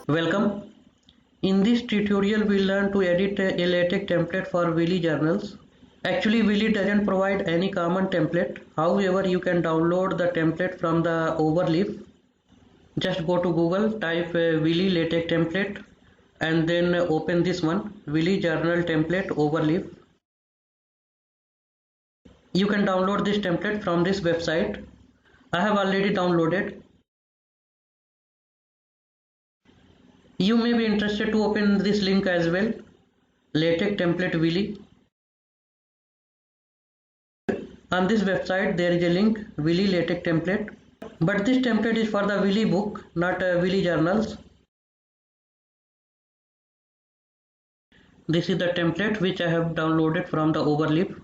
Welcome. In this tutorial we learn to edit a LaTeX template for Willy journals. Actually Willy doesn't provide any common template. However, you can download the template from the overleaf. Just go to Google, type Willy LaTeX template and then open this one, Willy journal template overleaf. You can download this template from this website. I have already downloaded. You may be interested to open this link as well, LaTeX template Willy. On this website there is a link, Willy LaTeX template, but this template is for the Willy book, not Willy journals. This is the template which I have downloaded from the overleaf.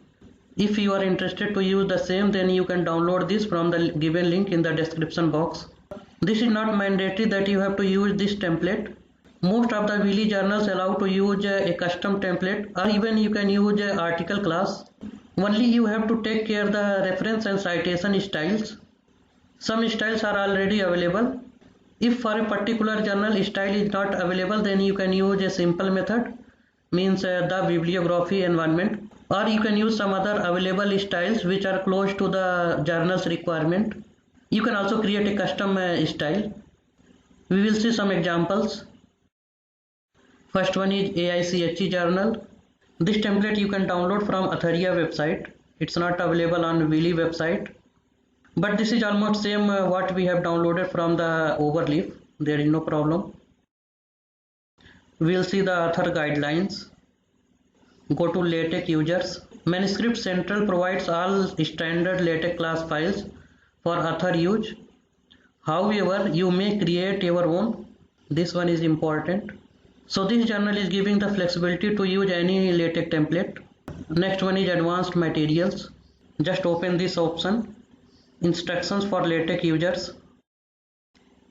If you are interested to use the same, then you can download this from the given link in the description box. This is not mandatory that you have to use this template. Most of the Willy journals allow to use a custom template, or even you can use an article class. Only you have to take care the reference and citation styles. Some styles are already available. If for a particular journal style is not available, then you can use a simple method, means the bibliography environment, or you can use some other available styles which are close to the journal's requirement. You can also create a custom style. We will see some examples. First one is AICHE journal. This template you can download from Authoria website. It's not available on Willy website, but this is almost same what we have downloaded from the overleaf. There is no problem. We'll see the author guidelines. Go to LaTeX users. Manuscript Central provides all standard LaTeX class files for author use. However, you may create your own. This one is important. So this journal is giving the flexibility to use any LaTeX template. Next one is advanced materials. Just open this option, instructions for LaTeX users.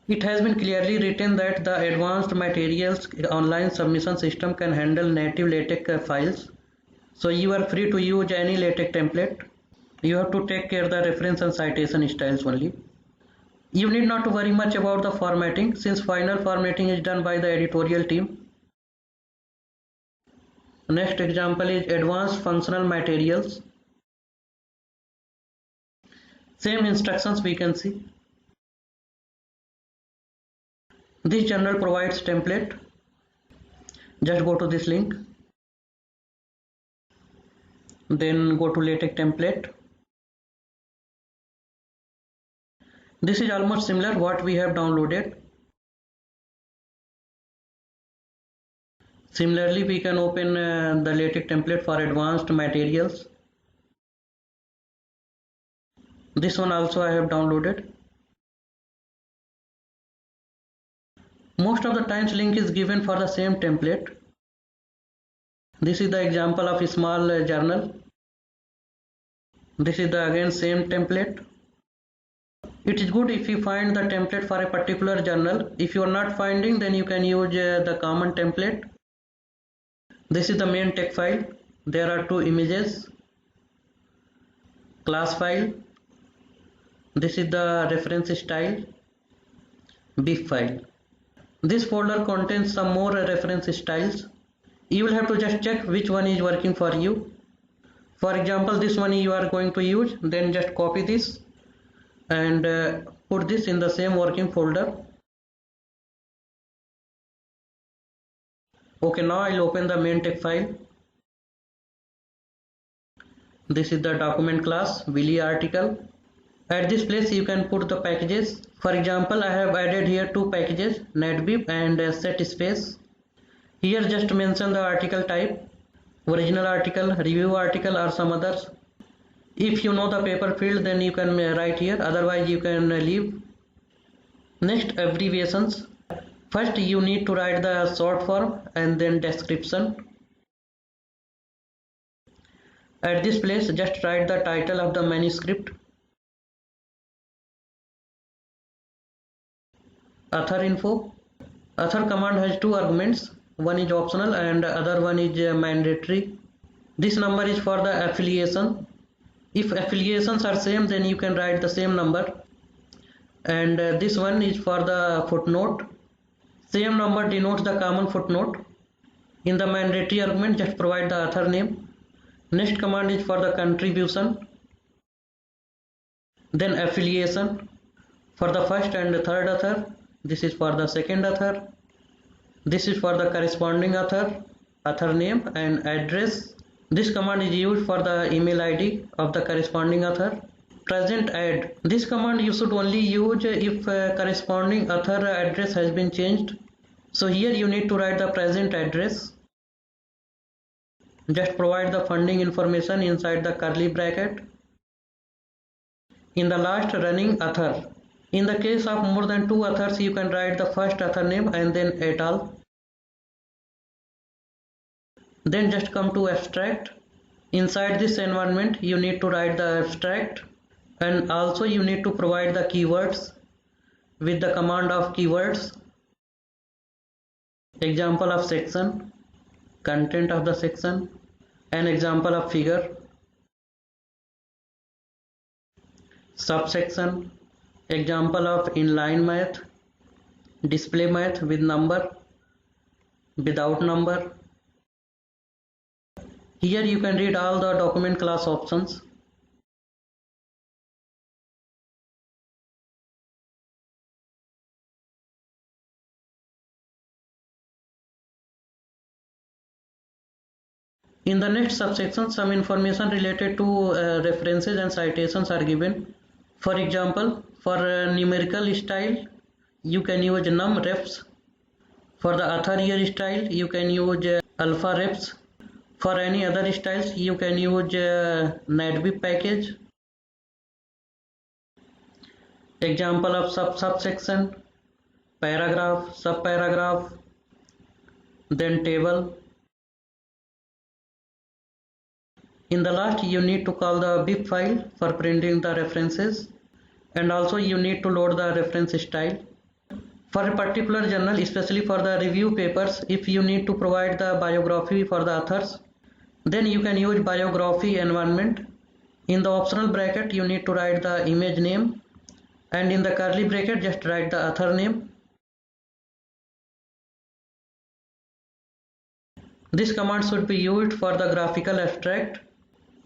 It has been clearly written that the advanced materials online submission system can handle native LaTeX files. So you are free to use any LaTeX template. You have to take care of the reference and citation styles only. You need not to worry much about the formatting, since final formatting is done by the editorial team. Next example is advanced functional materials. Same instructions we can see. This journal provides template. Just go to this link. Then go to LaTeX template. This is almost similar what we have downloaded. Similarly, we can open the LaTeX template for advanced materials. This one also I have downloaded. Most of the times link is given for the same template. This is the example of a small journal. This is the again same template. It is good if you find the template for a particular journal. If you are not finding, then you can use the common template. This is the main text file. There are two images. Class file. This is the reference style. BIF file. This folder contains some more reference styles. You will have to just check which one is working for you. For example, this one you are going to use, then just copy this and put this in the same working folder. Okay, now I'll open the main text file. This is the document class, Willy article. At this place you can put the packages. For example, I have added here two packages, netbib and setspace. Here just mention the article type, original article, review article or some others. If you know the paper field, then you can write here, otherwise you can leave. Next, abbreviations. First you need to write the short form and then description. At this place just write the title of the manuscript. Author info. Author command has two arguments. One is optional and other one is mandatory. This number is for the affiliation. If affiliations are same, then you can write the same number. And this one is for the footnote. Same number denotes the common footnote. In the mandatory argument, just provide the author name. Next command is for the contribution. Then affiliation for the first and third author. This is for the second author. This is for the corresponding author, author name and address. This command is used for the email ID of the corresponding author. Present add. This command you should only use if corresponding author address has been changed. So here you need to write the present address. Just provide the funding information inside the curly bracket. In the last, running author. In the case of more than 2 authors, you can write the first author name and then et al. Then just come to abstract. Inside this environment, you need to write the abstract, and also you need to provide the keywords with the command of keywords. Example of section, content of the section, an example of figure, subsection, example of inline math, display math with number, without number. Here you can read all the document class options. In the next subsection, some information related to references and citations are given. For example, for numerical style, you can use num refs. For the author year style, you can use alpha refs. For any other styles, you can use NetBeep package. Example of subsection, paragraph, subparagraph, then table. In the last, you need to call the BIP file for printing the references, and also you need to load the reference style. For a particular journal, especially for the review papers, if you need to provide the biography for the authors, then you can use biography environment. In the optional bracket, you need to write the image name, and in the curly bracket, just write the author name. This command should be used for the graphical abstract,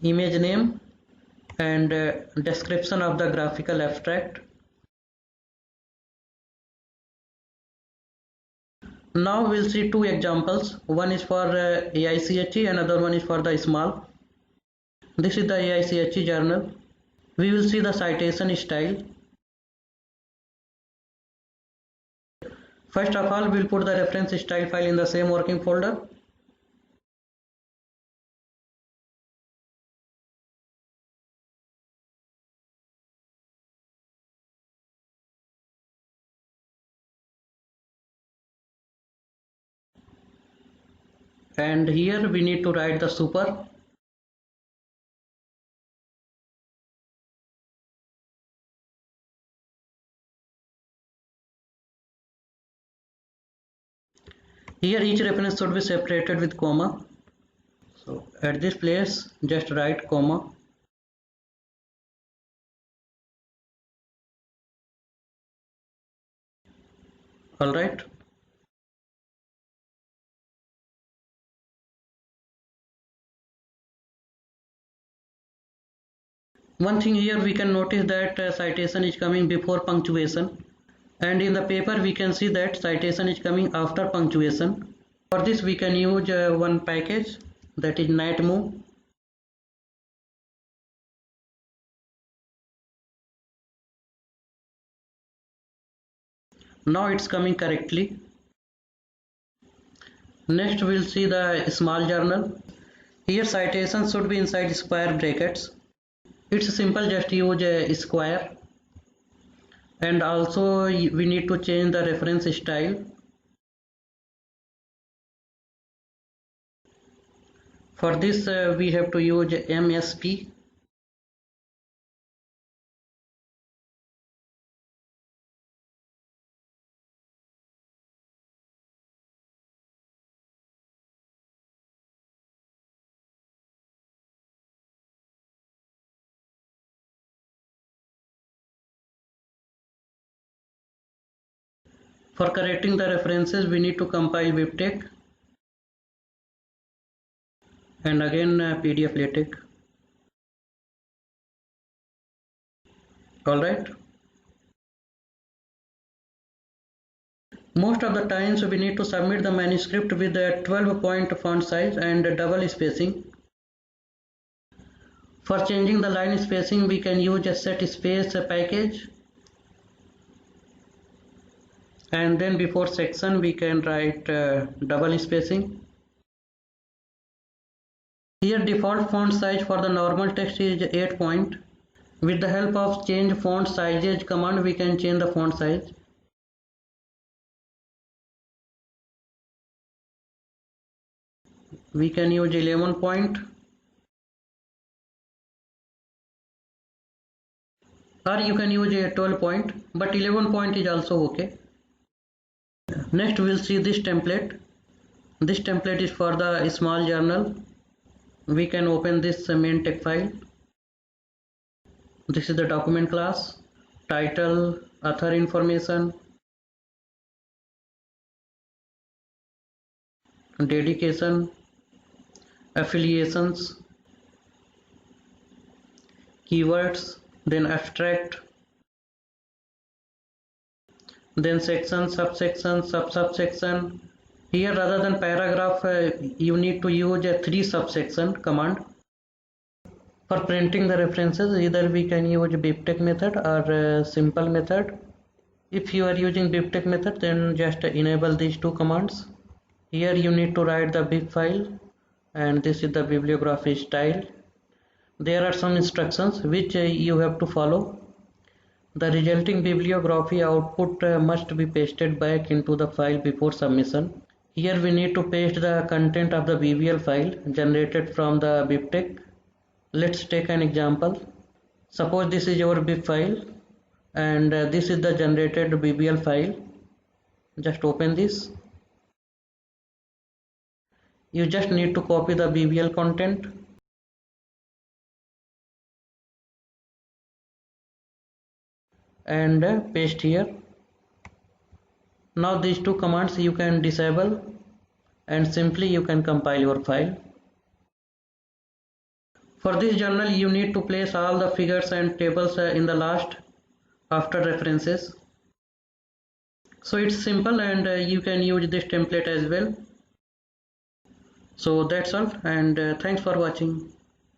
image name, and description of the graphical abstract. Now we'll see 2 examples. One is for AICHE, another one is for the small. This is the AICHE journal. We will see the citation style. First of all, we'll put the reference style file in the same working folder. And here we need to write the super. Here each reference should be separated with comma. So at this place, just write comma. All right. One thing here we can notice that citation is coming before punctuation, and in the paper we can see that citation is coming after punctuation. For this we can use one package, that is NetMove. Now it's coming correctly. Next we'll see the small journal. Here citation should be inside square brackets. It's simple, just use a square. And also we need to change the reference style. For this we have to use MSP. For correcting the references, we need to compile BibTeX and again PDF LaTeX. Alright. Most of the times we need to submit the manuscript with a 12-point font size and double spacing. For changing the line spacing, we can use a set space package, and then before section we can write double spacing. Here default font size for the normal text is 8 point. With the help of change font sizes command, we can change the font size. We can use 11 point, or you can use a 12 point, but 11 point is also okay. Next we'll see this template. This template is for the small journal. We can open this main text file. This is the document class, title, author information, dedication, affiliations, keywords, then abstract, then section, subsection, subsection. Here rather than paragraph, you need to use a 3 subsection command. For printing the references, either we can use BibTeX method or simple method. If you are using BibTeX method, then just enable these 2 commands. Here you need to write the bib file, and this is the bibliography style. There are some instructions which you have to follow. The resulting bibliography output must be pasted back into the file before submission. Here we need to paste the content of the BBL file generated from the BibTeX. Let's take an example. Suppose this is your bib file and this is the generated BBL file. Just open this. You just need to copy the BBL content and paste here. Now these 2 commands you can disable and simply you can compile your file. For this journal you need to place all the figures and tables in the last after references. So it's simple, and you can use this template as well. So that's all, and thanks for watching.